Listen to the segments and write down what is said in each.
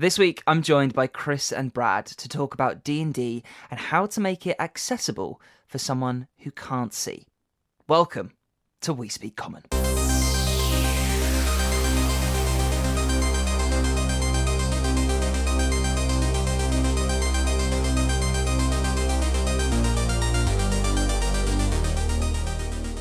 This week, I'm joined by Chris and Brad to talk about D&D and how to make it accessible for someone who can't see. Welcome to We Speak Common.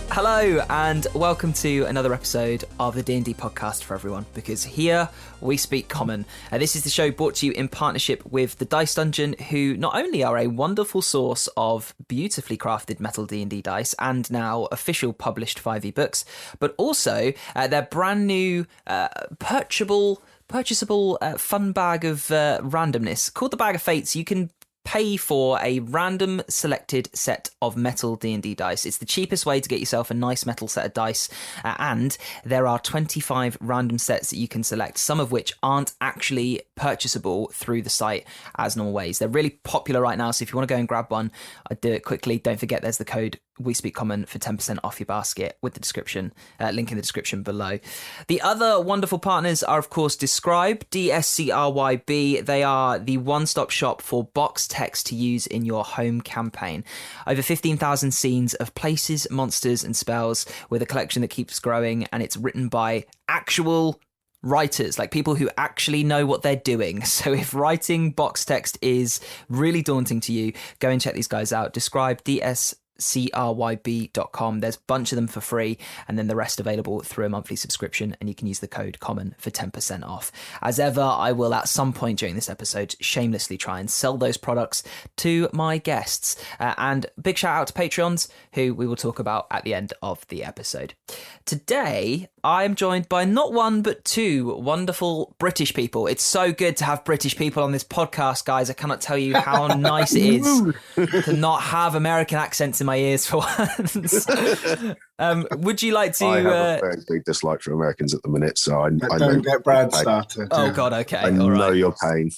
Hello and welcome to another episode of the D&D podcast for everyone, because here we speak common. This is the show brought to you in partnership with the Dice Dungeon, who not only are a wonderful source of beautifully crafted metal D&D dice and now official published 5e books, but also their brand new purchasable fun bag of randomness called the Bag of Fates. You can pay for a random selected set of metal D&D dice. It's the cheapest way to get yourself a nice metal set of dice, and there are 25 random sets that you can select, some of which aren't actually purchasable through the site as normal ways. They're really popular right now, so if you want to go and grab one, I'd do it quickly. Don't forget there's the code We Speak Common for 10% off your basket with the description, link in the description below. The other wonderful partners are, of course, Describe, DSCRYB. They are the one-stop shop for box text to use in your home campaign. Over 15,000 scenes of places, monsters, and spells, with a collection that keeps growing, and it's written by actual writers, like people who actually know what they're doing. So if writing box text is really daunting to you, go and check these guys out. Describe, DSCRYB.com. There's a bunch of them for free, and then the rest available through a monthly subscription, and you can use the code COMMON for 10% off. As ever, I will at some point during this episode shamelessly try and sell those products to my guests. And big shout out to Patreons, who we will talk about at the end of the episode. Today, I am joined by not one, but two wonderful British people. It's so good to have British people on this podcast, guys. I cannot tell you how nice it is to not have American accents in my ears for once. Would you like to... I have a very big dislike for Americans at the minute, so I don't get Brad started. Oh, God, okay. I know your pain.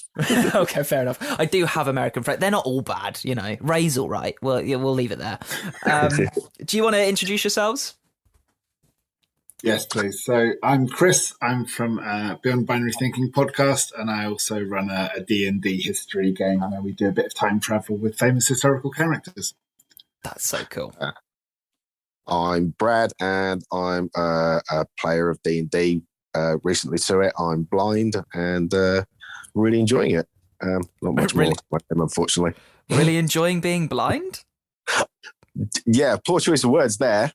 Okay, fair enough. I do have American friends. They're not all bad, you know. Ray's all right. Well, yeah, we'll leave it there. Do you want to introduce yourselves? Yes, please. So I'm Chris. I'm from Beyond Binary Thinking podcast, and I also run a D&D history game where we do a bit of time travel with famous historical characters. That's so cool. I'm Brad, and I'm a player of D&D. Recently to it, I'm blind and really enjoying it. Not much Really? more, unfortunately. Really enjoying being blind? Yeah, poor choice of words there.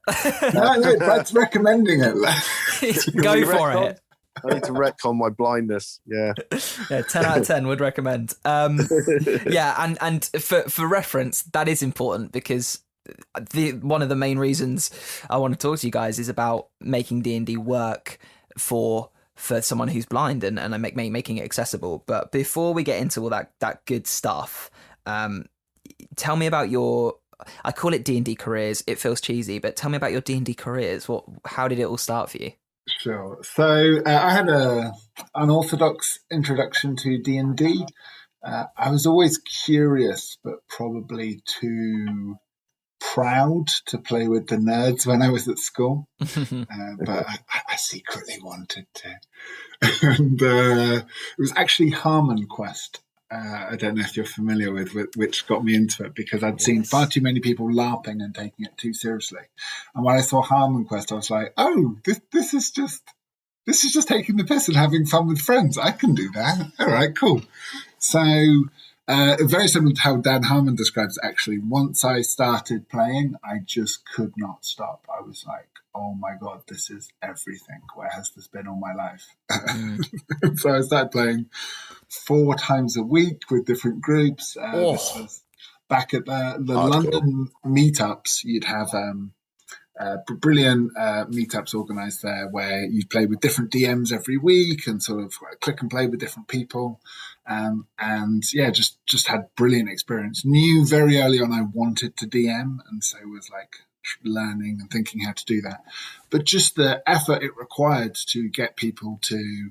No, Brad's recommending it. Go for it. I need to retcon my blindness. Yeah, 10 out of 10 would recommend. Yeah, and for reference, that is important, because one of the main reasons I want to talk to you guys is about making D&D work for someone who's blind and making it accessible. But before we get into all that good stuff, tell me about your... I call it D&D careers. It feels cheesy, but tell me about your D&D careers. How did it all start for you? Sure. So I had an unorthodox introduction to D&D. I was always curious, but probably too proud to play with the nerds when I was at school. But I secretly wanted to. And it was actually Harmon Quest. I don't know if you're familiar with which got me into it, because I'd seen far too many people LARPing and taking it too seriously. And when I saw Harmon Quest, I was like, oh, this is just taking the piss and having fun with friends. I can do that. All right, cool. So very similar to how Dan Harmon describes it, actually. Once I started playing, I just could not stop. I was like, oh my God, this is everything. Where has this been all my life? So I started playing 4 times a week with different groups. This was back at the London meetups. You'd have brilliant meetups organised there where you'd play with different DMs every week and sort of click and play with different people. And yeah, just had brilliant experience. Knew very early on I wanted to DM, and so was like learning and thinking how to do that. But just the effort it required to get people to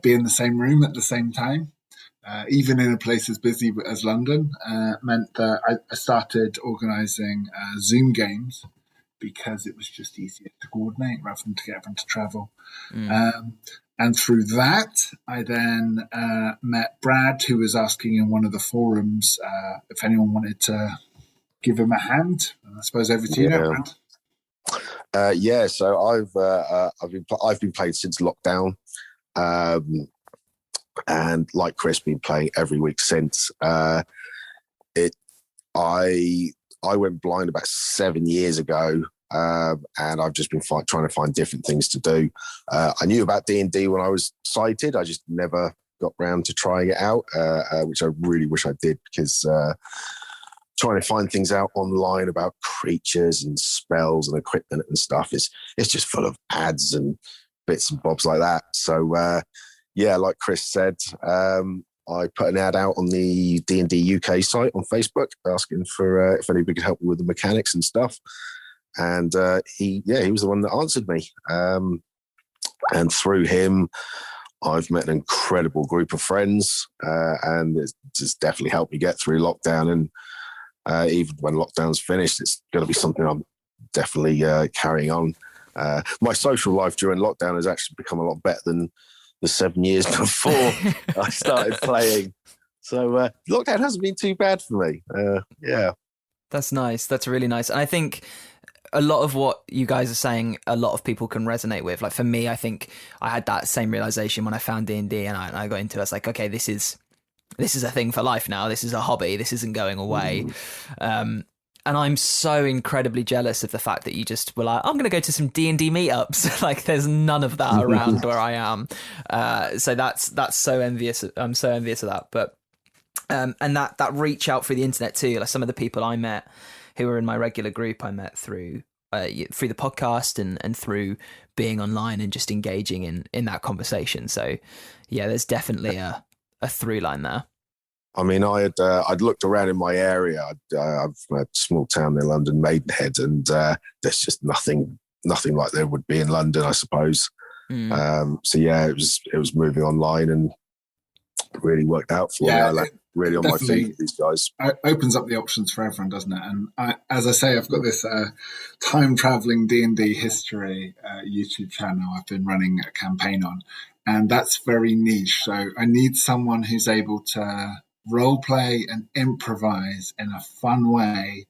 be in the same room at the same time, even in a place as busy as London, meant that I started organising Zoom games, because it was just easier to coordinate rather than to get everyone to travel. And through that, I then met Brad, who was asking in one of the forums if anyone wanted to give him a hand. I suppose over to you now, Brad. So I've been playing since lockdown, and like Chris, been playing every week since. I went blind about 7 years ago. And I've just been trying to find different things to do. I knew about D&D when I was sighted. I just never got round to trying it out, which I really wish I did, because trying to find things out online about creatures and spells and equipment and stuff it's just full of ads and bits and bobs like that. So like Chris said, I put an ad out on the D&D UK site on Facebook asking for if anybody could help me with the mechanics and stuff. And he was the one that answered me. And through him, I've met an incredible group of friends, and it's just definitely helped me get through lockdown. And even when lockdown's finished, it's going to be something I'm definitely carrying on. My social life during lockdown has actually become a lot better than the 7 years before I started playing. So lockdown hasn't been too bad for me. That's nice. That's really nice. And I think a lot of what you guys are saying, a lot of people can resonate with. Like for me, I think I had that same realization when I found D&D and I got into it. It's like, okay, this is a thing for life now. This is a hobby. This isn't going away. And I'm so incredibly jealous of the fact that you just were like, I'm going to go to some D&D meetups. Like there's none of that around where I am. So that's so envious. I'm so envious of that. But and that reach out through the internet too. Like some of the people I met who were in my regular group, I met through the podcast and through being online and just engaging in that conversation. So yeah, there's definitely a through line there. I mean, I'd looked around in my area. I'm from a small town near London, Maidenhead, and there's just nothing like there would be in London, I suppose. So yeah, it was moving online and really worked out for me. I like really on my feet with these guys. It opens up the options for everyone, doesn't it? And as I say, I've got this time traveling D&D history YouTube channel I've been running a campaign on, and that's very niche. So I need someone who's able to role play and improvise in a fun way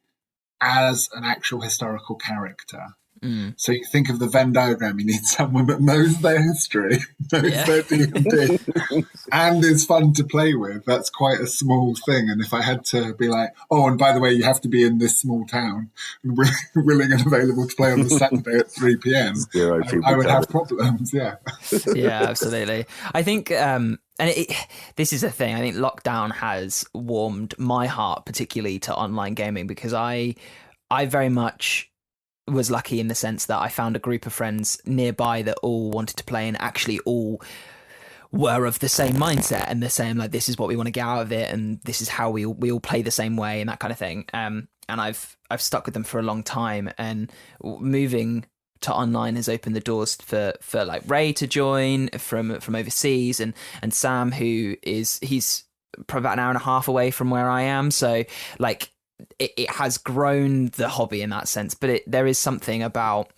as an actual historical character. So you think of the Venn diagram, you need someone that knows their history, knows their D&D, and is fun to play with. That's quite a small thing. And if I had to be like, oh, and by the way, you have to be in this small town, willing and available to play on the Saturday at 3 p.m, I would have problems, Yeah, absolutely. I think... this is a thing. I think lockdown has warmed my heart, particularly to online gaming, because I very much was lucky in the sense that I found a group of friends nearby that all wanted to play and actually all were of the same mindset and the same, like, this is what we want to get out of it and this is how we all play the same way and that kind of thing. And I've stuck with them for a long time, and moving to online has opened the doors for like Ray to join from overseas, and Sam, he's probably about an hour and a half away from where I am. So like it has grown the hobby in that sense, but there is something about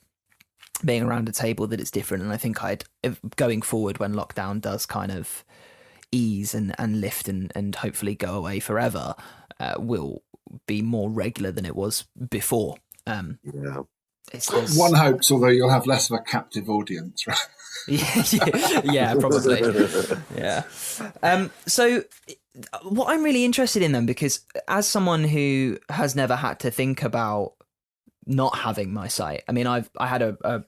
being around a table that it's different. And I think going forward, when lockdown does kind of ease and lift and hopefully go away forever, will be more regular than it was before. One hopes, although you'll have less of a captive audience, right? yeah, probably. Yeah. So what I'm really interested in then, because as someone who has never had to think about not having my sight, I mean, I had a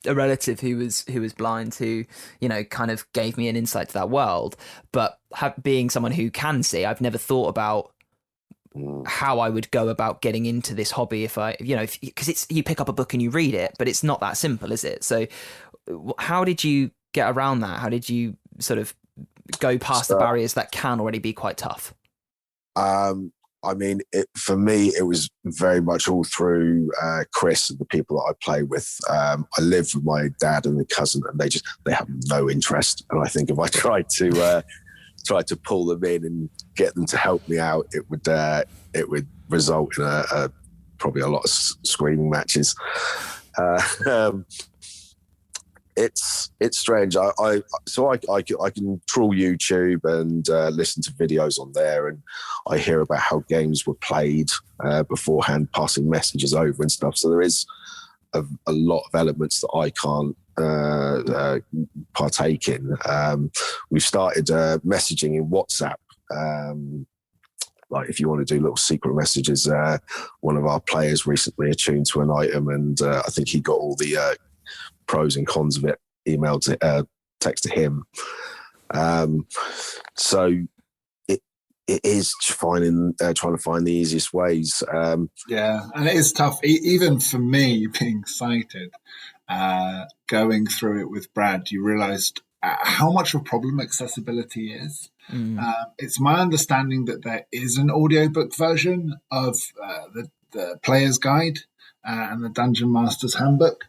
relative who was blind, who, you know, kind of gave me an insight to that world. But being someone who can see, I've never thought about how I would go about getting into this hobby because it's, you pick up a book and you read it, but it's not that simple, is it? So how did you get around that? How did you sort of go past the barriers that can already be quite tough? I mean, for me, it was very much all through Chris and the people that I play with. I live with my dad and a cousin, and they have no interest. And I think if I tried to pull them in and get them to help me out, it would result in probably a lot of screaming matches. it's strange. I can trawl YouTube and listen to videos on there, and I hear about how games were played beforehand, passing messages over and stuff. So there is a lot of elements that I can't partake in. We've started messaging in WhatsApp. Like if you want to do little secret messages, one of our players recently attuned to an item, and I think he got all the pros and cons of it emailed to text to him. So it is trying to find the easiest ways. Yeah, and it is tough, even for me being sighted. Going through it with Brad, you realised how much of a problem accessibility is. It's my understanding that there is an audiobook version of the Player's Guide and the Dungeon Master's Handbook,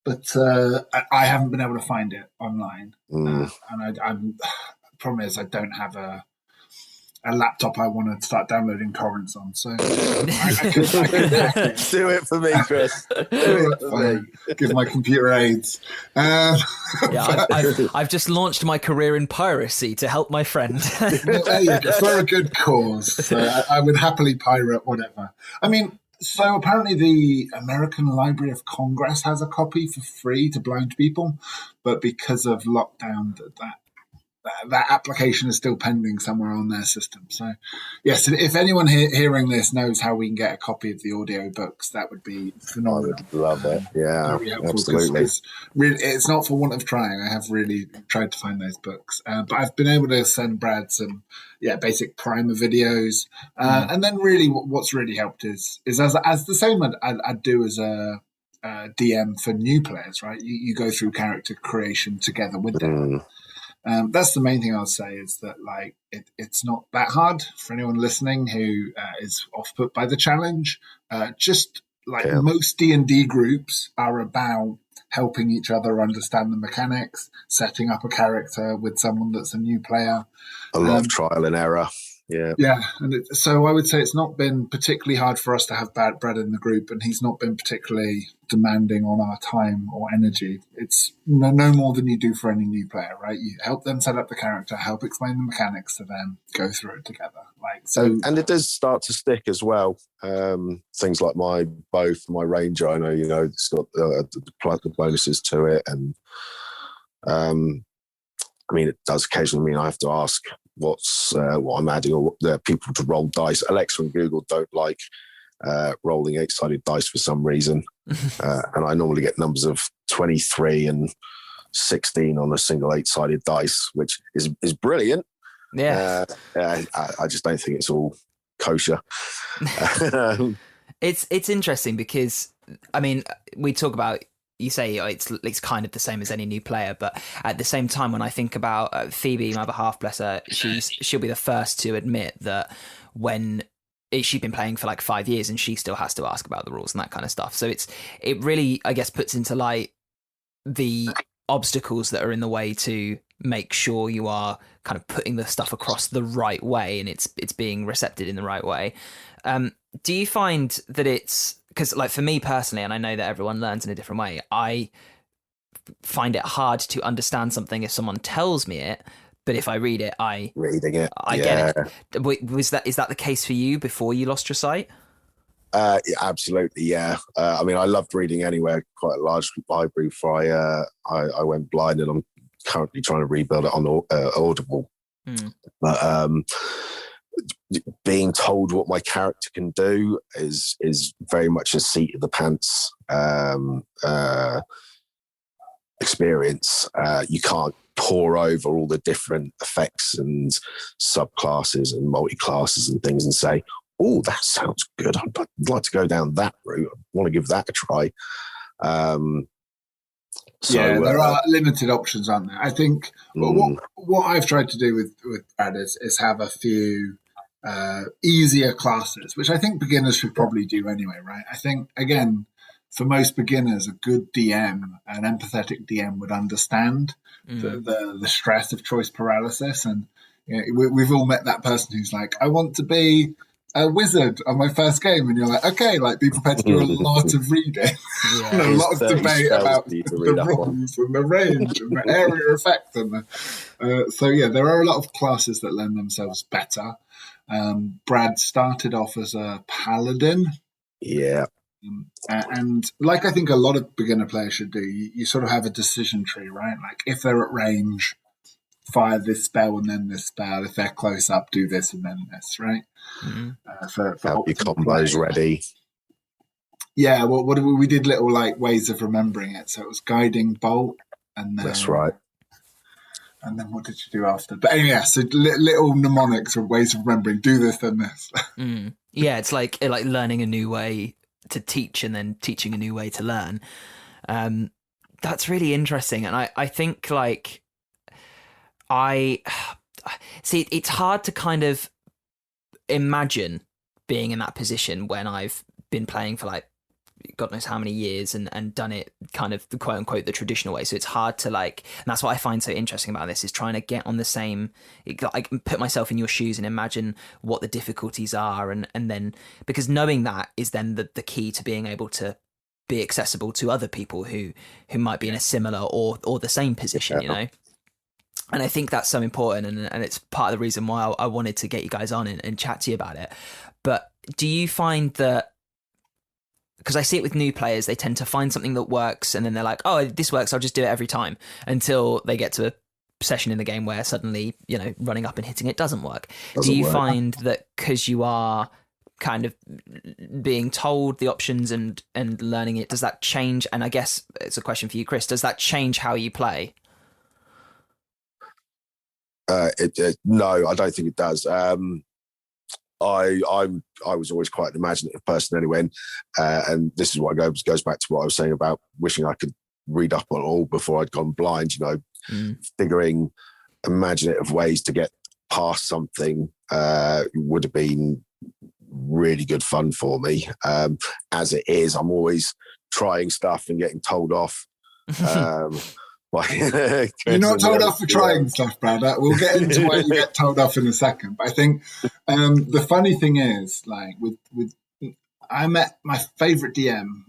but I haven't been able to find it online. And I'm problem is I don't have a laptop I want to start downloading torrents on. So I could do it for me, Chris. Do it for me. Give my computer aids. I've just launched my career in piracy to help my friend. There you go, for a good cause. So I would happily pirate whatever. I mean, so apparently the American Library of Congress has a copy for free to blind people, but because of lockdown, that application is still pending somewhere on their system. So, yes, if anyone hearing this knows how we can get a copy of the audio books, that would be phenomenal. I would love it. Yeah, absolutely. Really, it's not for want of trying. I have really tried to find those books, but I've been able to send Brad some, basic primer videos, and then really what's really helped is as the same I'd do as a DM for new players, right? You go through character creation together with them. That's the main thing I'll say is that it's not that hard for anyone listening who is off put by the challenge. Most D&D groups are about helping each other understand the mechanics, setting up a character with someone that's a new player. A lot of trial and error. Yeah, and so I would say it's not been particularly hard for us to have Brad in the group, and he's not been particularly demanding on our time or energy. It's no more than you do for any new player, right? You help them set up the character, help explain the mechanics to them, go through it together. And it does start to stick as well. Things like my ranger, I know, it's got the bonuses to it, and it does occasionally mean I have to ask what I'm adding, or people to roll dice. Alexa and Google don't like rolling 8-sided dice for some reason, and I normally get numbers of 23 and 16 on a single 8-sided dice, which is brilliant. Yeah, I just don't think it's all kosher. It's interesting because we talk about. You say it's kind of the same as any new player, but at the same time, when I think about Phoebe, my other half, bless her, she'll be the first to admit that when she's been playing for 5 years and she still has to ask about the rules and that kind of stuff. So it really, I guess, puts into light the obstacles that are in the way to make sure you are kind of putting the stuff across the right way and it's being recepted in the right way. Do you find that it's because for me personally, and I know that everyone learns in a different way, I find it hard to understand something if someone tells me it, but if I read it, I get it. Is that the case for you before you lost your sight? Yeah, absolutely, yeah. I loved reading anyway. Quite a large library before I went blind, and I'm currently trying to rebuild it on Audible. But being told what my character can do is very much a seat of the pants experience. You can't pore over all the different effects and subclasses and multi-classes and things and say, oh, that sounds good. I'd like to go down that route. I want to give that a try. There are limited options, aren't there? I think what I've tried to do with Brad is have a few easier classes, which I think beginners should probably do anyway, right? I think, again, for most beginners, a good DM, an empathetic DM would understand the stress of choice paralysis. And we've all met that person who's like, I want to be a wizard on my first game, and you're like, okay, like be prepared to do a lot of reading and a lot of debate about the rules and the range and the area effect. And so yeah, there are a lot of classes that lend themselves better. Brad started off as a paladin. Yeah. And like I think a lot of beginner players should do, you sort of have a decision tree, right? Like if they're at range, fire this spell and then this spell. If they're close up, do this and then this, right? For have your combos ready. Yeah, well, we did little like ways of remembering it. So it was guiding bolt, and then, that's right. And then what did you do after? But anyway, so little mnemonics or ways of remembering. Do this, then this. Yeah, it's like learning a new way to teach and then teaching a new way to learn. That's really interesting, and I think like I see it's hard to kind of imagine being in that position when I've been playing for like God knows how many years and done it kind of the quote unquote the traditional way. So it's hard to like, and that's what I find so interesting about this is trying to get on the same, I can put myself in your shoes and imagine what the difficulties are. And then, because knowing that is then the key to being able to be accessible to other people who might be in a similar or the same position, you know? And I think that's so important. And it's part of the reason why I wanted to get you guys on and chat to you about it. But do you find that, because I see it with new players, they tend to find something that works and then they're like, oh, this works, I'll just do it every time, until they get to a session in the game where suddenly, you know, running up and hitting it doesn't work. Do you find that because you are kind of being told the options and learning it, does that change? And I guess it's a question for you, Chris, does that change how you play? No, I don't think it does. I was always quite an imaginative person anyway, and this is what goes back to what I was saying about wishing I could read up on it all before I'd gone blind. You know, figuring imaginative ways to get past something would have been really good fun for me. As it is, I'm always trying stuff and getting told off. You're not told off for trying stuff, Brad. We'll get into why you get told off in a second. But I think the funny thing is, like with I met my favourite DM,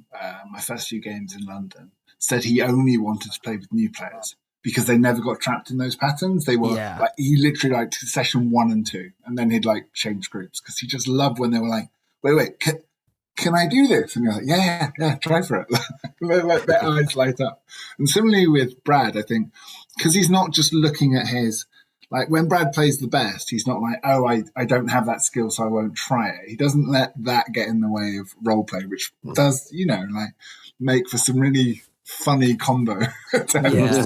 my first few games in London, said he only wanted to play with new players because they never got trapped in those patterns. They were like, he literally liked session 1 and 2, and then he'd like change groups because he just loved when they were like, wait, can I do this? And you're like, yeah, try for it. Like their eyes light up. And similarly with Brad, I think, because he's not just looking at his, like when Brad plays the best, he's not like, oh, I don't have that skill, so I won't try it. He doesn't let that get in the way of role play, which does, you know, like make for some really funny combo. Yeah.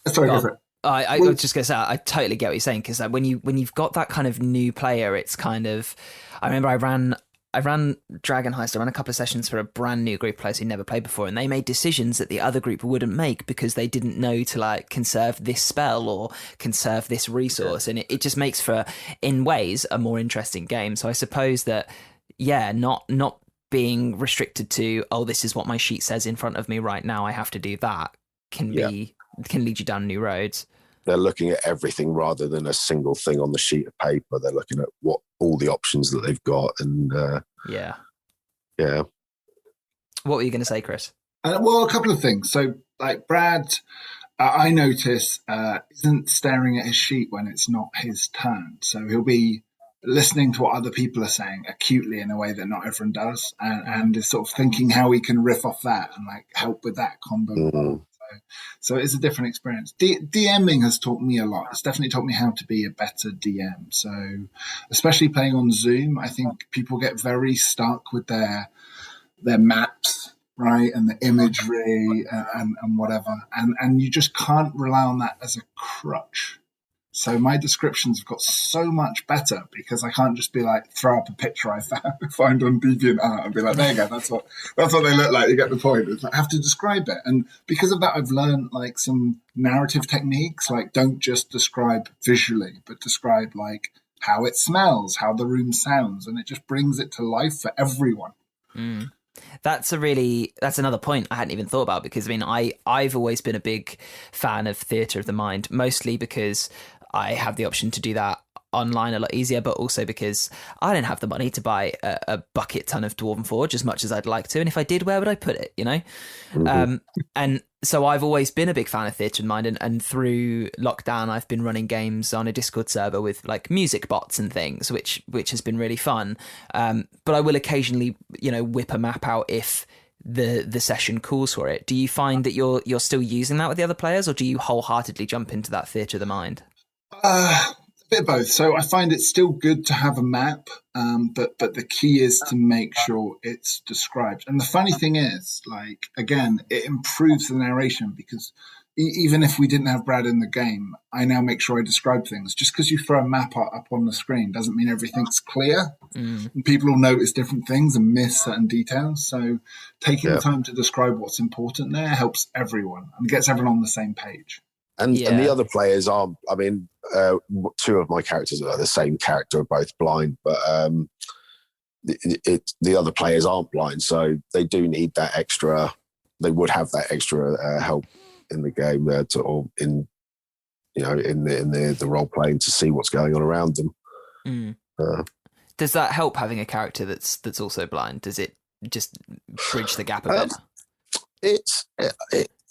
Sorry, go for it. I was just going to say, I totally get what you're saying, because when you've got that kind of new player, it's kind of, I remember I ran Dragon Heist. I ran a couple of sessions for a brand new group of players who never played before, and they made decisions that the other group wouldn't make because they didn't know to like conserve this spell or conserve this resource, and it just makes for, in ways, a more interesting game. So I suppose that, not being restricted to, oh, this is what my sheet says in front of me right now, I have to do that, can lead you down new roads. They're looking at everything rather than a single thing on the sheet of paper. They're looking at what all the options that they've got. And yeah. What were you going to say, Chris? Well, a couple of things. So, like Brad, I notice isn't staring at his sheet when it's not his turn. So he'll be listening to what other people are saying acutely in a way that not everyone does, and is sort of thinking how he can riff off that and like help with that combo. So it's a different experience. DMing has taught me a lot. It's definitely taught me how to be a better DM. So especially playing on Zoom, I think people get very stuck with their maps, right, and the imagery and whatever. And you just can't rely on that as a crutch. So my descriptions have got so much better because I can't just be like, throw up a picture I find on DeviantArt and be like, there you go, that's what they look like. You get the point. It's like, I have to describe it. And because of that, I've learned like some narrative techniques, like don't just describe visually, but describe like how it smells, how the room sounds, and it just brings it to life for everyone. That's another point I hadn't even thought about, because I mean, I've always been a big fan of theatre of the mind, mostly because I have the option to do that online a lot easier, but also because I don't have the money to buy a bucket ton of Dwarven Forge as much as I'd like to. And if I did, where would I put it, you know? And so I've always been a big fan of Theatre of Mind, and through lockdown, I've been running games on a Discord server with like music bots and things, which has been really fun. But I will occasionally, you know, whip a map out if the session calls for it. Do you find that you're still using that with the other players, or do you wholeheartedly jump into that Theatre of the Mind? A bit of both. So I find it's still good to have a map, but the key is to make sure it's described. And the funny thing is, like, again, it improves the narration because even if we didn't have Brad in the game, I now make sure I describe things. Just because you throw a map up on the screen doesn't mean everything's clear. And people will notice different things and miss certain details. So taking the time to describe what's important there helps everyone and gets everyone on the same page. And the other players are, I mean, two of my characters are the same character, are both blind, but the other players aren't blind, so they do need that extra. They would have that extra help in the game in the role playing to see what's going on around them. Does that help having a character that's also blind? Does it just bridge the gap a bit?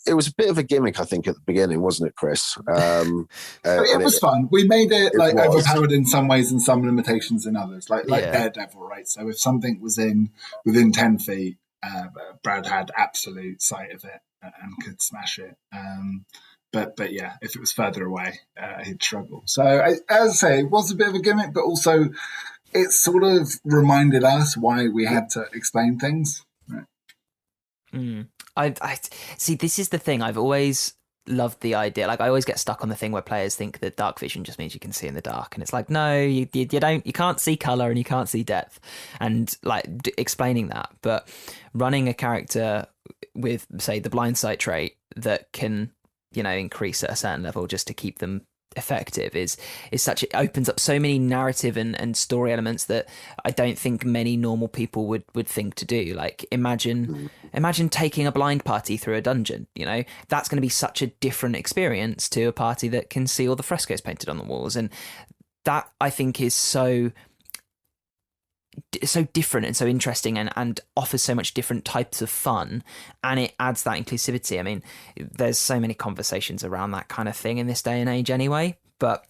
It was a bit of a gimmick, I think, at the beginning, wasn't it, Chris? It was fun. We made it like overpowered in some ways and some limitations in others, like Daredevil, right? So if something was within 10 feet, Brad had absolute sight of it and could smash it. But yeah, if it was further away, he'd struggle. So as I say, it was a bit of a gimmick, but also it sort of reminded us why we had to explain things. Right? I see. This is the thing. I've always loved the idea. Like, I always get stuck on the thing where players think that dark vision just means you can see in the dark, and it's like, no, you don't. You can't see color and you can't see depth, and like explaining that. But running a character with, say, the blind sight trait that can, you know, increase at a certain level just to keep them effective is such, it opens up so many narrative and story elements that I don't think many normal people would think to do. Like, imagine taking a blind party through a dungeon, you know, that's going to be such a different experience to a party that can see all the frescoes painted on the walls, and that I think is so different and so interesting and offers so much different types of fun, and it adds that inclusivity. I mean, there's so many conversations around that kind of thing in this day and age anyway, but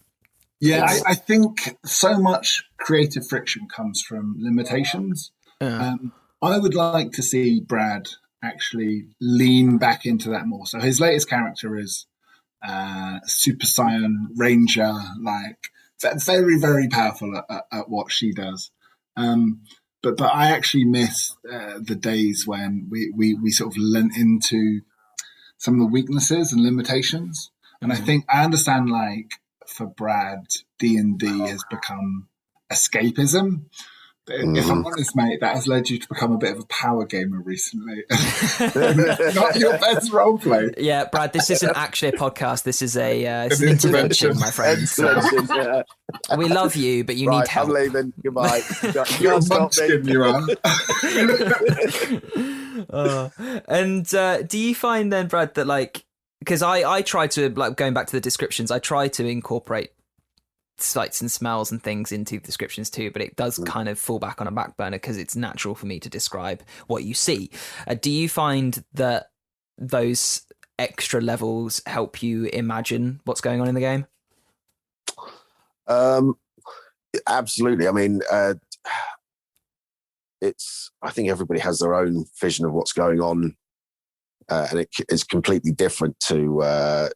yeah, I think so much creative friction comes from limitations. I would like to see Brad actually lean back into that more. So his latest character is Super Saiyan Ranger, like very, very powerful at what she does. But I actually miss the days when we sort of lent into some of the weaknesses and limitations. And I think I understand, like, for Brad, D&D has become escapism. But if I'm honest, mate, that has led you to become a bit of a power gamer recently. Not your best role play. Yeah, Brad, this isn't actually a podcast. This is an intervention, my friend. So, we love you, but you need help. I'm leaving. Goodbye. You're a munchkin, you are. And do you find then, Brad, that, like, because I try to, like, going back to the descriptions, I try to incorporate sights and smells and things into descriptions too, but it does kind of fall back on a back burner because it's natural for me to describe what you see. Do you find that those extra levels help you imagine what's going on in the game? Absolutely. I mean, I think everybody has their own vision of what's going on, and it's completely different to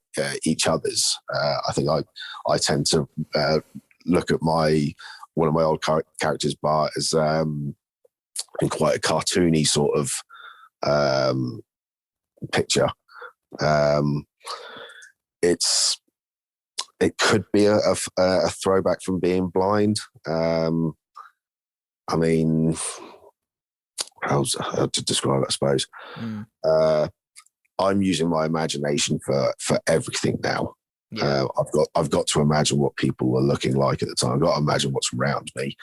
each other's. I think I tend to look at one of my old characters, Bart, as in quite a cartoony sort of picture. It could be a throwback from being blind. I mean, how to describe it, I suppose. I'm using my imagination for everything now. Yeah. I've got to imagine what people were looking like at the time. I've got to imagine what's around me.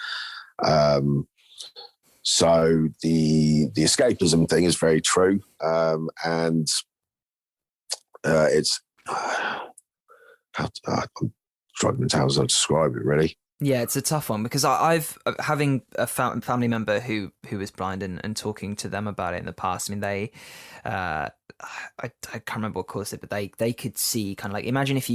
So the escapism thing is very true, and it's I'm struggling to how to describe it, really. Yeah, it's a tough one because I've having a family member who is blind and talking to them about it in the past. I mean, I can't remember what caused it, but they could see kind of like, imagine if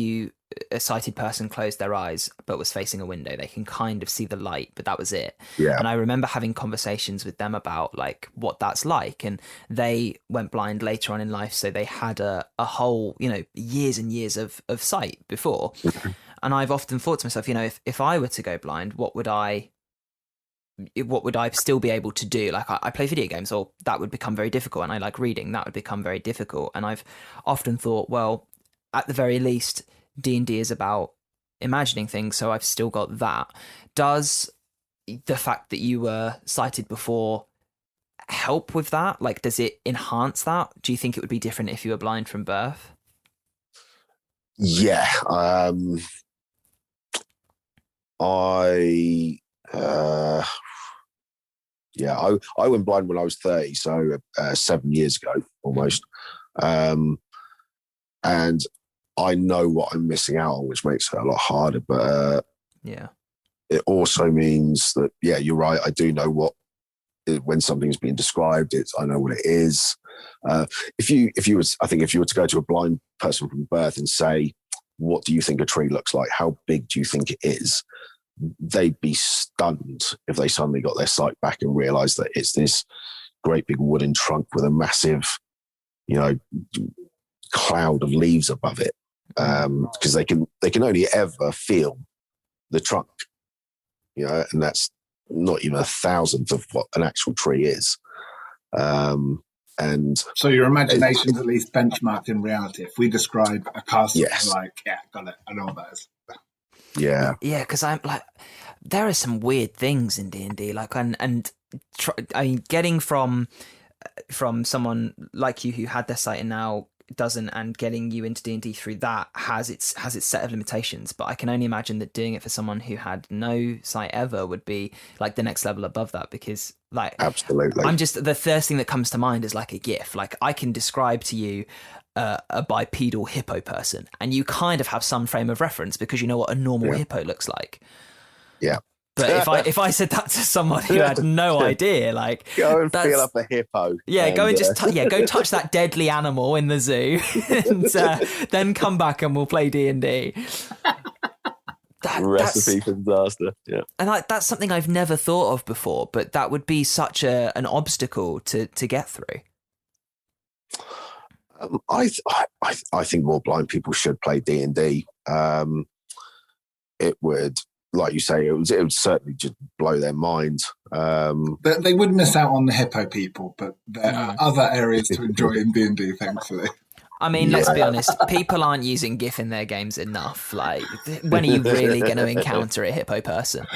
a sighted person closed their eyes but was facing a window, they can kind of see the light, but that was it. Yeah. And I remember having conversations with them about like what that's like, and they went blind later on in life, so they had a whole, years and years of sight before. And I've often thought to myself, if I were to go blind, what would I still be able to do? Like I play video games, or that would become very difficult, and I like reading, that would become very difficult. And I've often thought, well, at the very least, D&D is about imagining things, so I've still got that. Does the fact that you were sighted before help with that? Like, does it enhance that? Do you think it would be different if you were blind from birth? Yeah. I went blind when I was 30, so 7 years ago almost. And I know what I'm missing out on, which makes it a lot harder. But it also means that, you're right. I do know when something's being described, I know what it is. If you were to go to a blind person from birth and say, what do you think a tree looks like? How big do you think it is? They'd be stunned if they suddenly got their sight back and realised that it's this great big wooden trunk with a massive, cloud of leaves above it. Because they can only ever feel the trunk, and that's not even 1,000th of what an actual tree is. And so your imagination's at least benchmarked in reality. If we describe a castle, like, got it, I know what that is. Yeah, because I'm like, there are some weird things in D&D, like, getting from someone like you who had their sight and now doesn't, and getting you into D&D through that has its set of limitations. But I can only imagine that doing it for someone who had no sight ever would be like the next level above that, because like, absolutely, the first thing that comes to mind is like a GIF. Like I can describe to you a bipedal hippo person, and you kind of have some frame of reference because you know what a normal hippo looks like. Yeah. But if I said that to someone who had no idea, like, go and feel up a hippo. Go and just go touch that deadly animal in the zoo, and then come back and we'll play D&D. Recipe for disaster. Yeah, and that's something I've never thought of before, but that would be such an obstacle to get through. I think more blind people should play D&D. It would, like you say, it would certainly just blow their minds. But they would miss out on the hippo people, but there are other areas to enjoy in D&D, thankfully. I mean, let's be honest, people aren't using GIF in their games enough. Like, when are you really going to encounter a hippo person?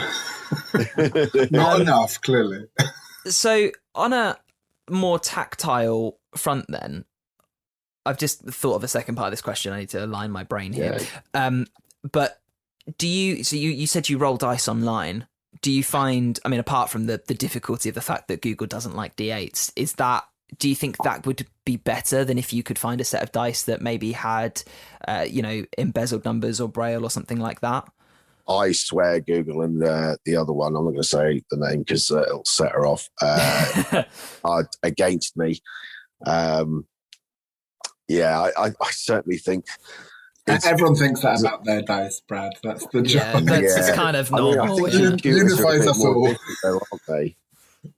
Not enough, clearly. So, on a more tactile front then, I've just thought of a second part of this question. I need to align my brain here. But you said you roll dice online. Do you find, I mean, apart from the difficulty of the fact that Google doesn't like D8s, do you think that would be better than if you could find a set of dice that maybe had, embezzled numbers or braille or something like that? I swear Google and the other one, I'm not going to say the name because it'll set her off, are against me. I certainly think... Everyone thinks that about their dice, Brad. That's the job. It's kind of normal. I think computers are a bit more different though, aren't they?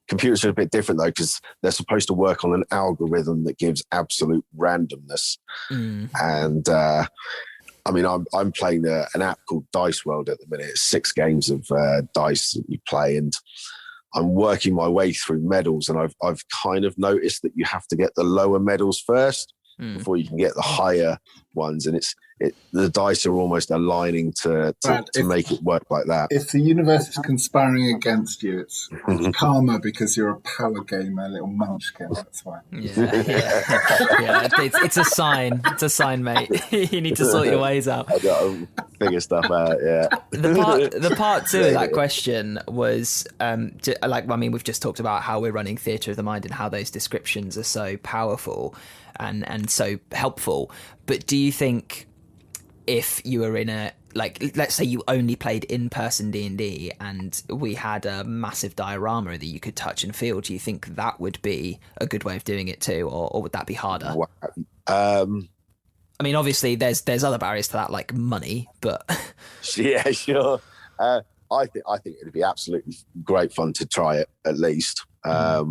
Computers are a bit different though, because they're supposed to work on an algorithm that gives absolute randomness. And I'm playing an app called Dice World at the minute. It's 6 games of dice that you play, and I'm working my way through medals, and I've kind of noticed that you have to get the lower medals first before you can get the higher ones, and the dice are almost aligning to make it work like that. If the universe is conspiring against you, it's karma because you're a power gamer, a little munchkin. That's why. It's a sign. It's a sign, mate. You need to sort your ways out. I got to figure stuff out. Yeah. The part 2 of that question was we've just talked about how we're running theatre of the mind and how those descriptions are so powerful and so helpful. But do you think, if you were in like, let's say you only played in-person D&D and we had a massive diorama that you could touch and feel, do you think that would be a good way of doing it too, or would that be harder? I mean, obviously there's other barriers to that, like money, but yeah, sure. I think it'd be absolutely great fun to try it at least. Have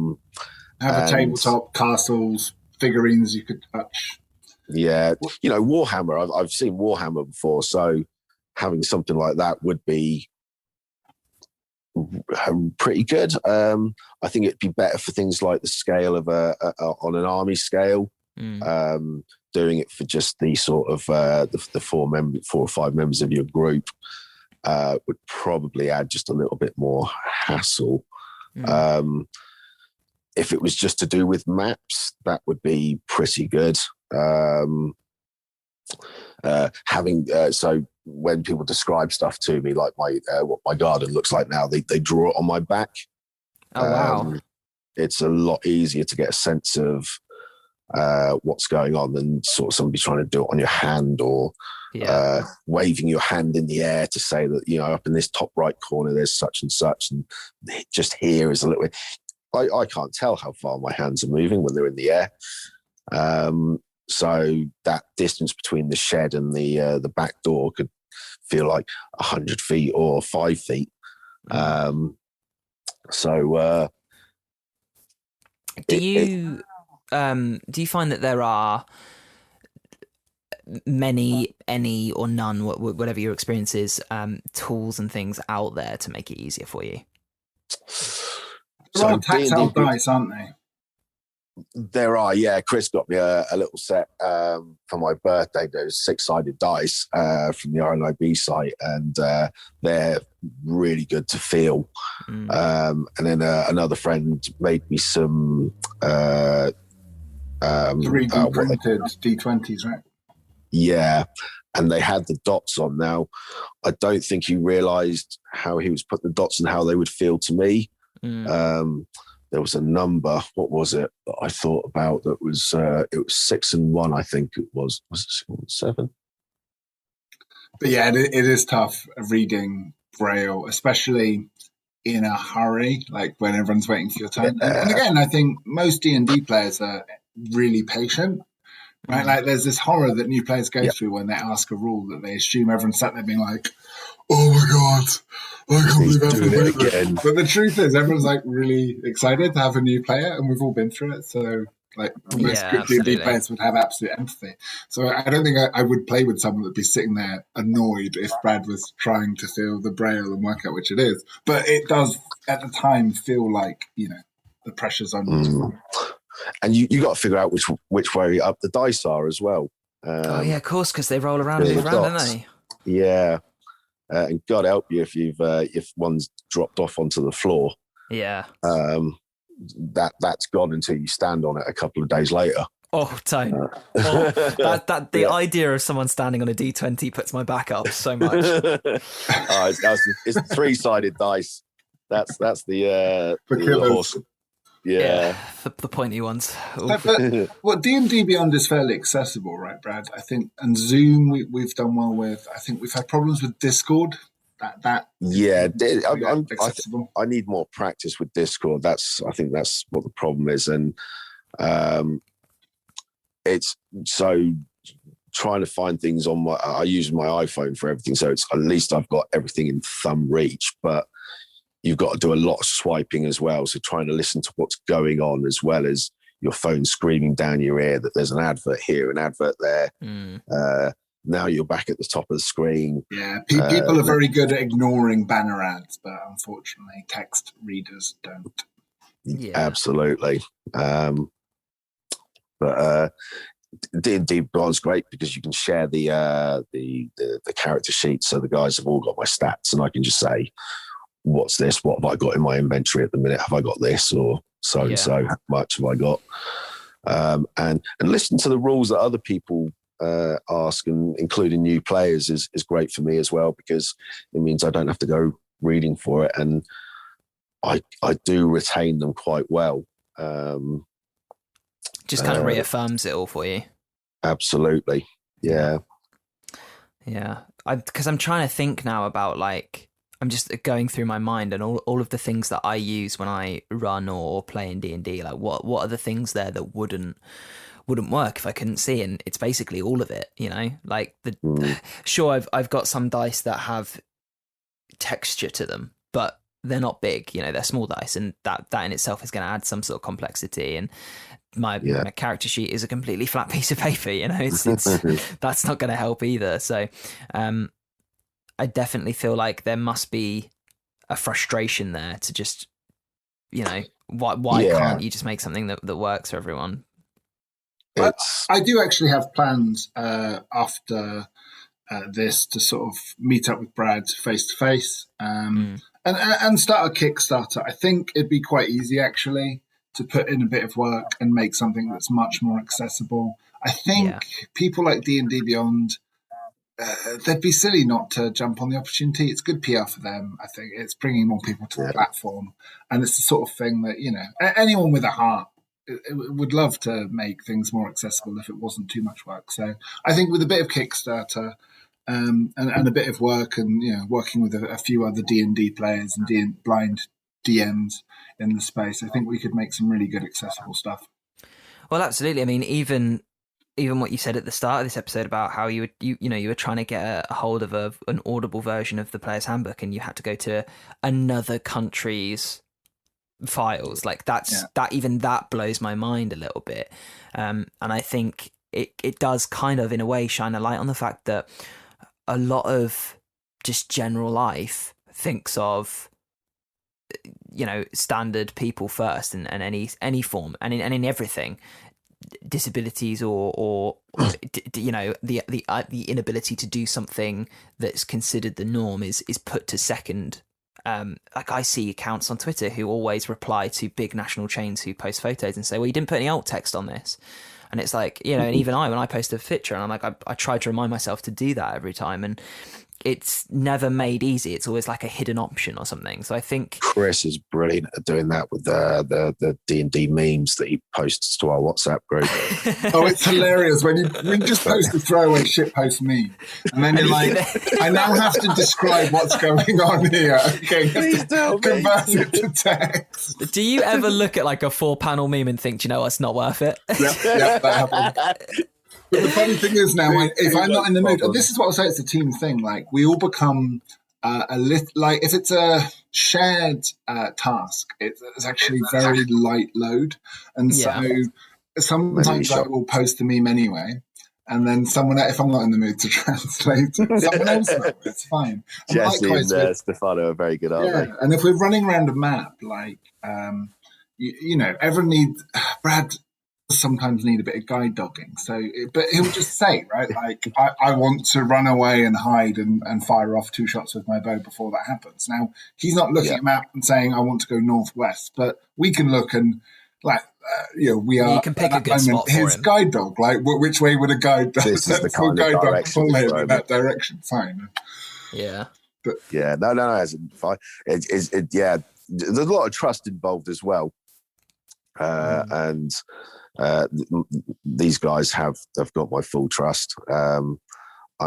a tabletop, castles, figurines you could touch. Yeah, Warhammer. I've seen Warhammer before, so having something like that would be pretty good. I think it'd be better for things like the scale of on an army scale. Doing it for just the sort of the 4 or 5 members of your group would probably add just a little bit more hassle. If it was just to do with maps, that would be pretty good. So when people describe stuff to me, like what my garden looks like now, they draw it on my back. Oh wow! It's a lot easier to get a sense of what's going on than sort of somebody trying to do it on your hand or waving your hand in the air to say that, up in this top right corner there's such and such, and just here is a little bit. I can't tell how far my hands are moving when they're in the air. So that distance between the shed and the back door could feel like 100 feet or 5 feet. Do you find that there are many, any or none, whatever your experience is, tools and things out there to make it easier for you? There are tactile dice, aren't they? There are, yeah. Chris got me a little set for my birthday. Those 6-sided dice from the RNIB site, and they're really good to feel. And then another friend made me some 3D printed D20s, right? Yeah, and they had the dots on. Now, I don't think he realised how he was putting the dots and how they would feel to me. There was a number. What was it that I thought about? That was it was 6 and 1. I think it was. Was it 6 and 7? But yeah, it is tough reading Braille, especially in a hurry, like when everyone's waiting for your turn. And again, I think most D&D players are really patient. Right, like there's this horror that new players go through when they ask a rule that they assume everyone's sat there being like, "Oh my god, I can't believe I have to do it again." But the truth is, everyone's like really excited to have a new player, and we've all been through it. So, like most good D&D players would have absolute empathy. So I don't think I would play with someone that'd be sitting there annoyed if Brad was trying to feel the Braille and work out which it is. But it does at the time feel like the pressure's on you. And you got to figure out which way up the dice are as well. Oh yeah, of course, because they roll around and move around, don't they? Yeah, and God help you if one's dropped off onto the floor. Yeah, that's gone until you stand on it a couple of days later. Oh, don't. The idea of someone standing on a D20 puts my back up so much. It's 3-sided dice. That's the horse. Yeah, the pointy ones. But D&D Beyond is fairly accessible, right, Brad? I think, and Zoom we've done well with. I think we've had problems with Discord. I need more practice with Discord. I think that's what the problem is, and it's so trying to find things on I use my iPhone for everything, so it's at least I've got everything in thumb reach, but you've got to do a lot of swiping as well. So trying to listen to what's going on as well as your phone screaming down your ear that there's an advert here, an advert there. Now you're back at the top of the screen. Yeah, people are very good at ignoring banner ads, but unfortunately text readers don't. Yeah, absolutely. But D&D Beyond's great because you can share the character sheet, so the guys have all got my stats, and I can just say, what's this? What have I got in my inventory at the minute? Have I got this or so and so? How much have I got? And listen to the rules that other people ask, and including new players is great for me as well, because it means I don't have to go reading for it, and I do retain them quite well. Just kind of reaffirms it all for you. Absolutely, yeah. Yeah, because I'm trying to think now about like I'm just going through my mind and all of the things that I use when I run or play in D&D. Like what are the things there that wouldn't work if I couldn't see? And it's basically all of it, you know. Like sure, I've got some dice that have texture to them, but they're not big. You know, they're small dice, and that in itself is going to add some sort of complexity. And my character sheet is a completely flat piece of paper. You know, it's that's not going to help either. So, I definitely feel like there must be a frustration there to just, you know, why can't you just make something that works for everyone? I do actually have plans after this to sort of meet up with Brad face to face and start a Kickstarter. I think it'd be quite easy actually to put in a bit of work and make something that's much more accessible. I think people like D&D Beyond, they'd be silly not to jump on the opportunity. It's good PR for them. I think it's bringing more people to the platform, and it's the sort of thing that, you know, anyone with a heart would love to make things more accessible if it wasn't too much work. So I think with a bit of Kickstarter and a bit of work, and, you know, working with a few other D&D players and blind DMs in the space, I think we could make some really good accessible stuff. Well, absolutely. I mean, even what you said at the start of this episode about how you were trying to get a hold of an audible version of the Player's Handbook, and you had to go to another country's files. Like that blows my mind a little bit. And I think it does kind of, in a way, shine a light on the fact that a lot of just general life thinks of, you know, standard people first, and any form, and in everything, disabilities or you know, the inability to do something that's considered the norm is put to second. Like I see accounts on Twitter who always reply to big national chains who post photos and say, well, you didn't put any alt text on this. And it's like, you know, and even when I post a picture, and I'm like, I try to remind myself to do that every time, and it's never made easy. It's always like a hidden option or something. So I think Chris is brilliant at doing that with the D&D memes that he posts to our WhatsApp group. Oh, it's hilarious when you just post a throwaway shitpost meme, and then you're like, I now have to describe what's going on here. Okay, Please tell me. Convert it to text. Do you ever look at like a 4-panel meme and think, do you know what, it's not worth it? Yeah, that happens. But the funny thing is now, if I'm not in the mood, and this is what I'll say, it's a team thing. Like, we all become like, if it's a shared task, it's actually very light load. And so sometimes I will post the meme anyway. And then if I'm not in the mood to translate, someone else knows, it's fine. Jesse and Stefano are very good, aren't they? And if we're running around a map, like, you know, Brad sometimes need a bit of guide dogging. So, but he'll just say, right, like, I want to run away and hide and fire off 2 shots with my bow before that happens. Now, he's not looking at a map and saying, I want to go northwest, but we can look and, like, you know, we are. You can pick a good spot for his him. Guide dog, like, which way would a guide dog? This is the kind of direction pull him in that direction. Fine. Yeah. But yeah, no, it's fine. There's a lot of trust involved as well, and these guys have got my full trust. I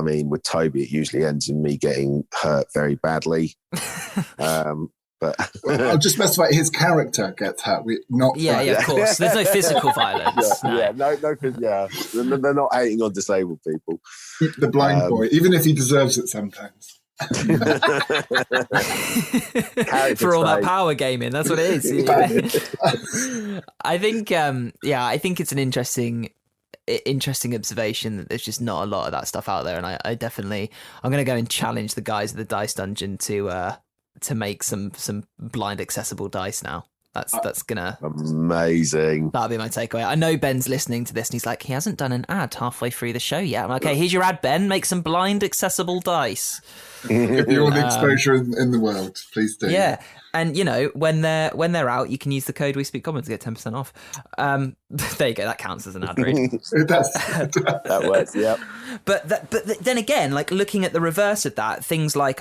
mean, with Toby, it usually ends in me getting hurt very badly. But I'll just specify, his character gets hurt. Of course. There's no physical violence. They're not hating on disabled people. The blind boy, even if he deserves it sometimes. For all that power gaming, that's what it is. I think it's an interesting observation that there's just not a lot of that stuff out there, and I'm going to go and challenge the guys at the Dice Dungeon to make some blind accessible dice now. That's gonna amazing. That'll be my takeaway. I know Ben's listening to this and he's like, he hasn't done an ad halfway through the show yet. I'm like, okay, here's your ad, Ben. Make some blind accessible dice. Give you all the exposure in the world, please do. Yeah, and you know, when they're out, you can use the code We Speak Common to get 10% off. There you go. That counts as an ad read. It does. That works. Yep. But then again, like looking at the reverse of that, things like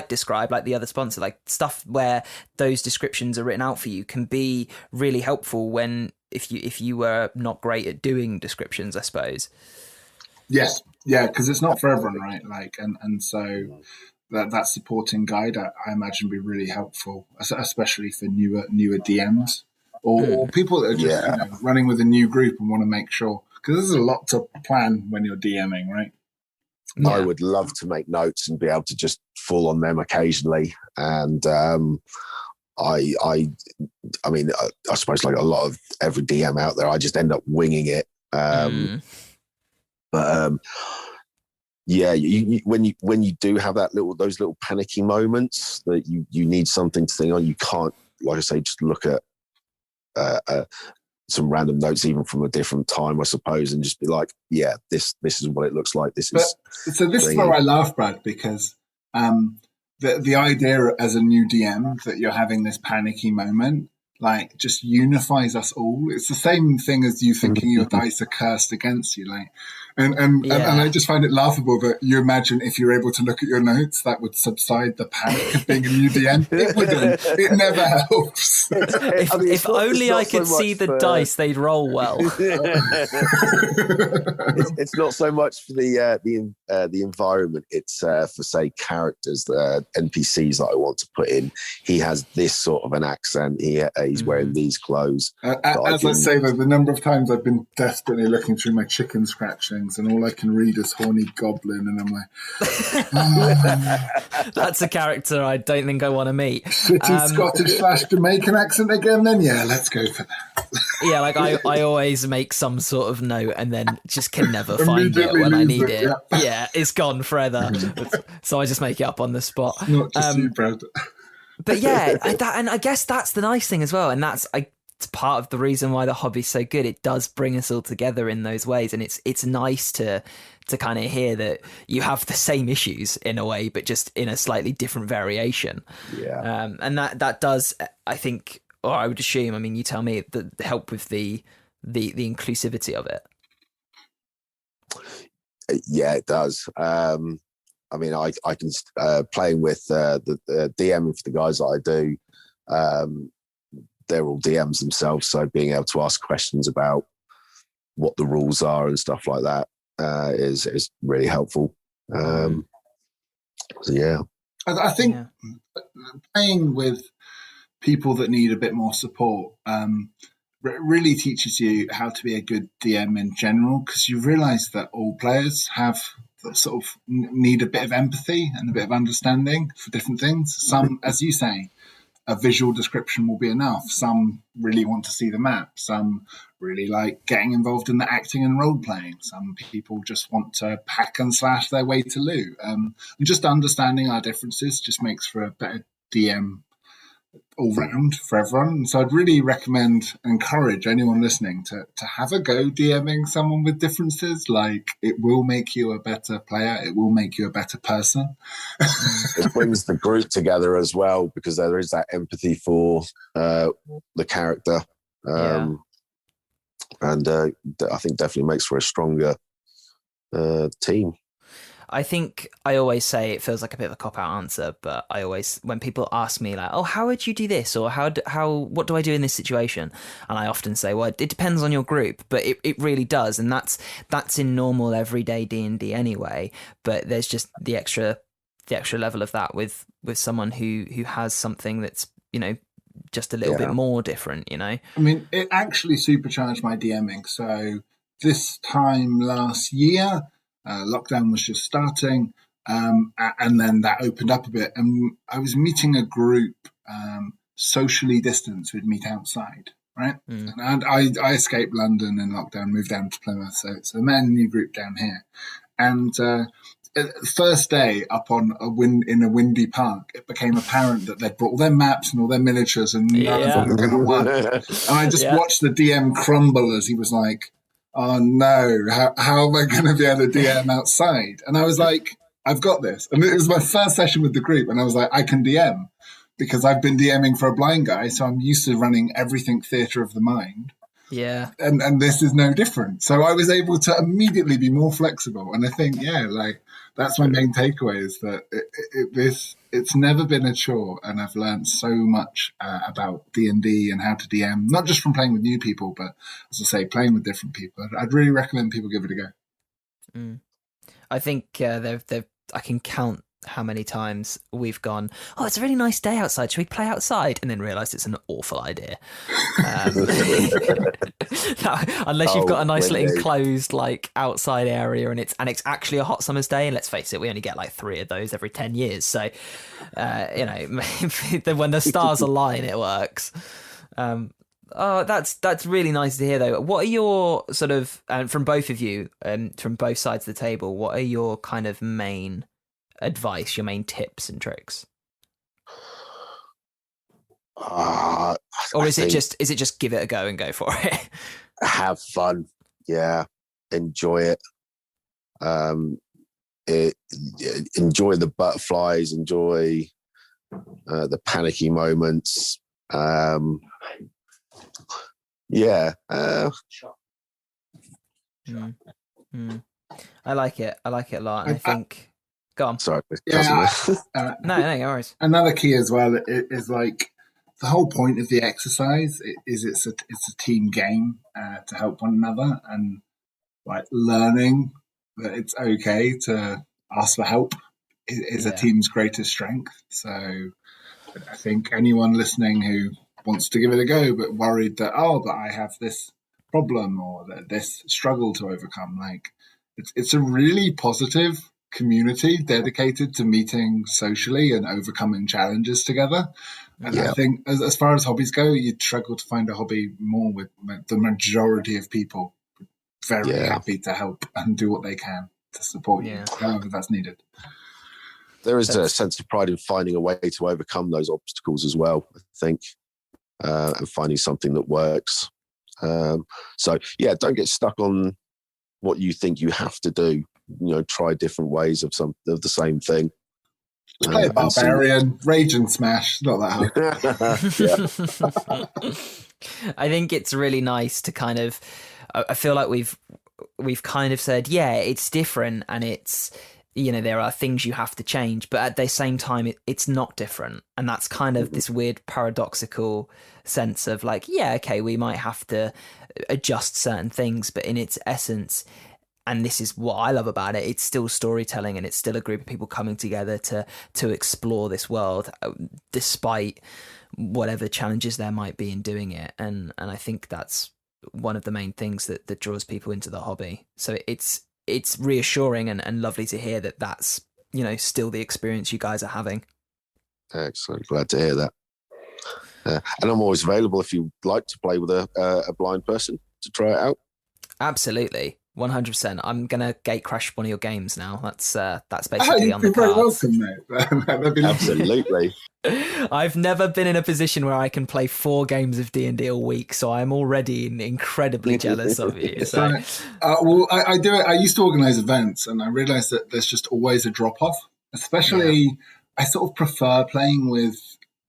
Describe, like the other sponsor, like stuff where those descriptions are written out for you, can be really helpful when if you were not great at doing descriptions, I suppose. Yes, Yeah, because it's not for everyone, right? Like, and so that supporting guide, I imagine, would be really helpful, especially for newer DMs or people that are just running with a new group and want to make sure, because there's a lot to plan when you're DMing, right? Yeah. I would love to make notes and be able to just fall on them occasionally. And I mean, I suppose like a lot of every DM out there, I just end up winging it. But yeah, when you do have those little panicky moments that you need something to think on, you can't, like I say, just look at some random notes, even from a different time, I suppose, and just be like, yeah, this is what it looks like. This is where I laugh, Brad, because the idea as a new DM that you're having this panicky moment, like, just unifies us all. It's the same thing as you thinking your dice are cursed against you, like, and I just find it laughable that you imagine if you're able to look at your notes, that would subside the panic of being a new DM. It wouldn't. It never helps. If only I could see the dice, they'd roll well. It's not so much for the environment. It's for, say, characters, the NPCs that I want to put in. He has this sort of an accent. He's wearing these clothes. I say, though, the number of times I've been desperately looking through my chicken scratchings, and all I can read is horny goblin, and I'm like, that's a character I don't think I want to meet. Shitty Scottish/Jamaican accent again, then yeah, let's go for that. Yeah, like I always make some sort of note and then just can never find it when I need it. Yeah, it's gone forever. So I just make it up on the spot. Not just you, Brad. But yeah, and I guess that's the nice thing as well, and it's part of the reason why the hobby's so good. It does bring us all together in those ways, and it's nice to kind of hear that you have the same issues in a way, but just in a slightly different variation. Yeah. And that does, I think, or I would assume, I mean, you tell me, that help with the inclusivity of it. Yeah, it does. I mean, I can playing with the DMing for the guys that I do. They're all DMs themselves, so being able to ask questions about what the rules are and stuff like that is really helpful. So yeah, I think playing with people that need a bit more support really teaches you how to be a good DM in general, because you realise that all players have sort of need a bit of empathy and a bit of understanding for different things. Some, as you say, a visual description will be enough. Some really want to see the map. Some really like getting involved in the acting and role playing. Some people just want to pack and slash their way to loot. And just understanding our differences just makes for a better DM all round for everyone. So I'd really recommend, encourage anyone listening to have a go DMing someone with differences. Like, it will make you a better player. It will make you a better person. It brings the group together as well, because there is that empathy for the character. And I think definitely makes for a stronger team. I think I always say, it feels like a bit of a cop-out answer, but I always, when people ask me like, oh, how would you do this? Or what do I do in this situation? And I often say, well, it depends on your group, but it really does. And that's in normal everyday D&D anyway, but there's just the extra level of that with someone who has something that's, just a little bit more different, I mean, it actually supercharged my DMing. So this time last year, lockdown was just starting, and then that opened up a bit, and I was meeting a group socially distanced. We'd meet outside, right? And I escaped London in lockdown, moved down to Plymouth, so I met a new group down here. And first day up on in a windy park, it became apparent that they'd brought all their maps and all their miniatures, and none of them were going to work. And I just watched the DM crumble as he was like, oh no, how am I going to be able to DM outside? And I was like, I've got this. And it was my first session with the group, and I was like, I can DM, because I've been DMing for a blind guy, so I'm used to running everything theatre of the mind. Yeah. And this is no different. So I was able to immediately be more flexible. And I think, that's my main takeaway, is that it's never been a chore. And I've learned so much about D&D and how to DM, not just from playing with new people, but as I say, playing with different people. I'd really recommend people give it a go. I think I can count how many times we've gone, oh, it's a really nice day outside, should we play outside? And then realised it's an awful idea. Unless you've got a nice little enclosed like outside area and it's actually a hot summer's day, and let's face it, we only get like 3 of those every 10 years. So, when the stars align, it works. Oh, that's really nice to hear, though. What are your sort of, from both of you, from both sides of the table, what are your kind of main advice, your main tips and tricks? Or is it just give it a go and go for it? Have fun, yeah. Enjoy it. Enjoy the butterflies. Enjoy the panicky moments. Yeah. I like it a lot, and I think. Go on. Sorry. Yeah, no worries. Another key as well is like the whole point of the exercise is it's a team game to help one another, and like learning that it's okay to ask for help is a team's greatest strength. So I think anyone listening who wants to give it a go but worried that but I have this problem or that this struggle to overcome, like it's a really positive community dedicated to meeting socially and overcoming challenges together. And I think as far as hobbies go, you'd struggle to find a hobby more with the majority of people very happy to help and do what they can to support you, however that's needed. There is a sense of pride in finding a way to overcome those obstacles as well, I think, and finding something that works. So don't get stuck on what you think you have to do. Try different ways of the same thing. Play a barbarian, rage and smash. Not that hard. I think it's really nice to kind of. I feel like we've kind of said, it's different, and it's there are things you have to change, but at the same time, it's not different, and that's kind of this weird paradoxical sense of like, okay, we might have to adjust certain things, but in its essence. And this is what I love about it. It's still storytelling, and it's still a group of people coming together to explore this world, despite whatever challenges there might be in doing it. And I think that's one of the main things that draws people into the hobby. So it's reassuring and lovely to hear that that's still the experience you guys are having. Excellent, glad to hear that. And I'm always available if you'd like to play with a blind person to try it out. Absolutely. 100%. I'm gonna gate crash one of your games now. That's basically on the cards. Welcome, mate. Absolutely. I've never been in a position where I can play 4 games of D&D a week, so I'm already incredibly jealous of you. So. I do it. I used to organise events, and I realised that there's just always a drop off. Especially, I sort of prefer playing with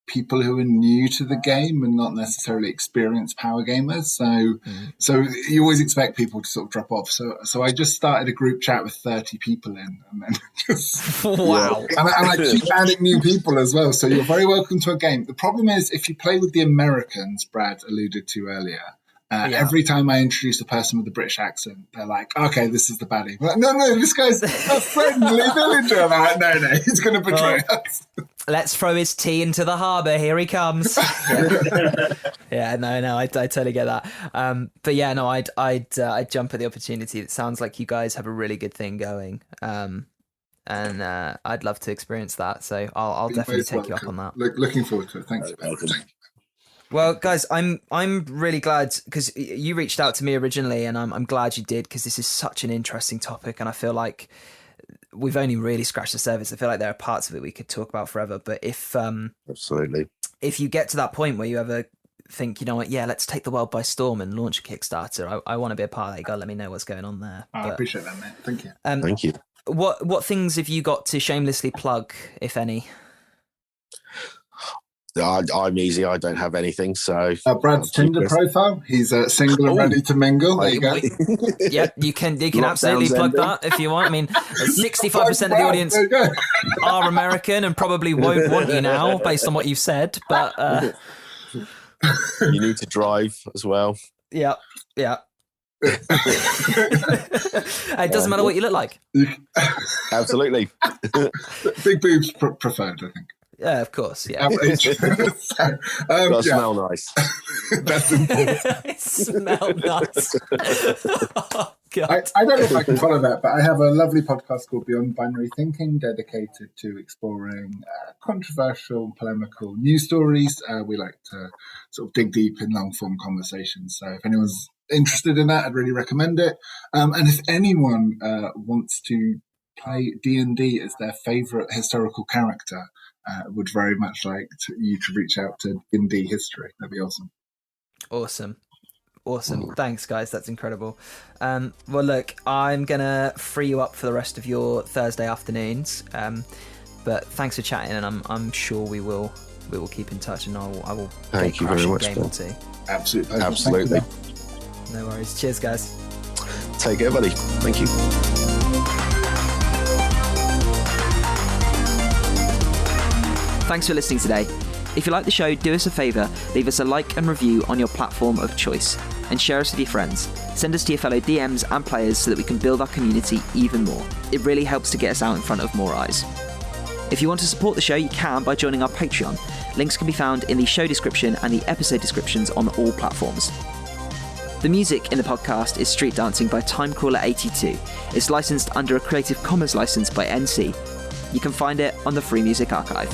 people who are new to the game and not necessarily experienced power gamers. So you always expect people to sort of drop off. So I just started a group chat with 30 people in, and then just wow. And I keep adding new people as well. So you're very welcome to a game. The problem is if you play with the Americans, Brad alluded to earlier. Every time I introduce a person with a British accent, they're like, okay, this is the baddie. I'm like, no, this guy's a friendly villager. I'm like, no, he's going to betray us. Let's throw his tea into the harbour. Here he comes. I totally get that. I'd jump at the opportunity. It sounds like you guys have a really good thing going. And I'd love to experience that. So I'll definitely take you up on that. Looking forward to it. Thanks. Well, guys, I'm really glad because you reached out to me originally, and I'm glad you did because this is such an interesting topic, and I feel like we've only really scratched the surface. I feel like there are parts of it we could talk about forever. But if absolutely, if you get to that point where you ever think, you know what, let's take the world by storm and launch a Kickstarter, I want to be a part of that. You got to let me know what's going on there. I appreciate that, mate. Thank you. Thank you. What things have you got to shamelessly plug, if any? I'm easy. I don't have anything. So Brad's Tinder profile. He's single and ready to mingle. There you go. Yep, you can absolutely plug that if you want. I mean, 65% of the audience are American and probably won't want you now based on what you've said. But you need to drive as well. Yeah. It doesn't matter what you look like. Absolutely. Big boobs preferred, I think. Yeah, of course. Yeah. Gotta smell nice. That's important. Smell nice. Oh, God. I don't know if I can follow that, but I have a lovely podcast called Beyond Binary Thinking, dedicated to exploring controversial, polemical news stories. We like to sort of dig deep in long-form conversations. So if anyone's interested in that, I'd really recommend it. And if anyone wants to play D&D as their favourite historical character, would very much like you to reach out to D&D History. That'd be awesome. Awesome. Thanks, guys. That's incredible. Well, look, I'm going to free you up for the rest of your Thursday afternoons. But thanks for chatting, and I'm sure we will keep in touch, and I will Thank you very much, game or two. Absolutely. Absolutely. No worries. Cheers, guys. Take care, buddy. Thank you. Thanks for listening today. If you like the show, do us a favour, leave us a like and review on your platform of choice, and share us with your friends. Send us to your fellow DMs and players so that we can build our community even more. It really helps to get us out in front of more eyes. If you want to support the show, you can by joining our Patreon. Links can be found in the show description and the episode descriptions on all platforms. The music in the podcast is Street Dancing by Timecrawler82. It's licensed under a Creative Commons license by NC. You can find it on the Free Music Archive.